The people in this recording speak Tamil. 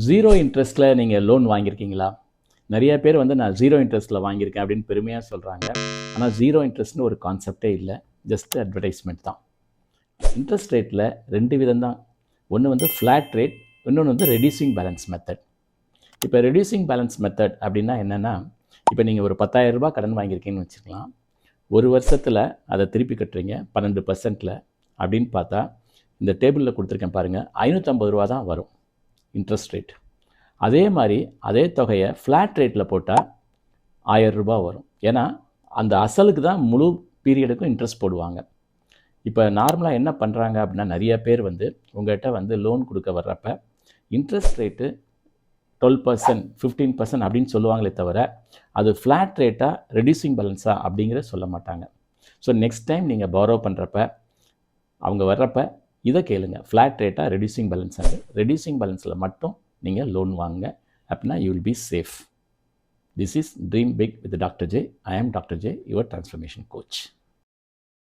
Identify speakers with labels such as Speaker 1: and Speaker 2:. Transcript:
Speaker 1: ஜீரோ இன்ட்ரெஸ்ட்டில் நீங்கள் லோன் வாங்கியிருக்கீங்களா? நிறைய பேர் வந்து நான் ஜீரோ இன்ட்ரெஸ்ட்டில் வாங்கியிருக்கேன் அப்படின்னு பெருமையாக சொல்கிறாங்க. ஆனால் ஜீரோ இன்ட்ரெஸ்ட்னு ஒரு கான்செப்டே இல்லை, ஜஸ்ட் அட்வர்டைஸ்மெண்ட் தான். இன்ட்ரெஸ்ட் ரேட்டில் ரெண்டு விதம் தான். ஒன்று வந்து ஃப்ளாட் ரேட், இன்னொன்று வந்து ரெடியூசிங் பேலன்ஸ் மெத்தட். இப்போ ரெடியூசிங் பேலன்ஸ் மெத்தட் அப்படின்னா என்னென்னா, இப்போ நீங்கள் ஒரு 10,000 ரூபாய் கடன் வாங்கியிருக்கீங்கன்னு வச்சுக்கலாம். ஒரு வருஷத்தில் அதை திருப்பி கட்டுறீங்க 12% அப்படின்னு பார்த்தா, இந்த டேபிளில் கொடுத்துருக்கேன் பாருங்கள், 550 ரூபா தான் வரும் இன்ட்ரெஸ்ட் ரேட். அதே மாதிரி அதே தொகையை ஃப்ளாட் ரேட்டில் போட்டால் 1000 ரூபாய் வரும். ஏன்னா அந்த அசலுக்கு தான் முழு பீரியடுக்கும் இன்ட்ரெஸ்ட் போடுவாங்க. இப்போ நார்மலாக என்ன பண்ணுறாங்க அப்படின்னா, நிறைய பேர் வந்து உங்கள்கிட்ட வந்து லோன் கொடுக்க வர்றப்ப இன்ட்ரெஸ்ட் ரேட்டு 12%, 15% அப்படின்னு சொல்லுவாங்களே தவிர, அது ஃப்ளாட் ரேட்டாக ரெடியூசிங் பேலன்ஸாக அப்படிங்கிற சொல்ல மாட்டாங்க. ஸோ நெக்ஸ்ட் டைம் நீங்கள் பாரோ பண்ணுறப்ப அவங்க வர்றப்ப இதை கேளுங்க, ஃப்ளாட் ரேட்டாக ரெடியூசிங் பேலன்ஸ். ரெடியூசிங் பேலன்ஸில் மட்டும் நீங்கள் லோன் வாங்குங்க. அப்படின்னா you will be safe. This is Dream Big with doctor J. I am doctor J, your transformation coach.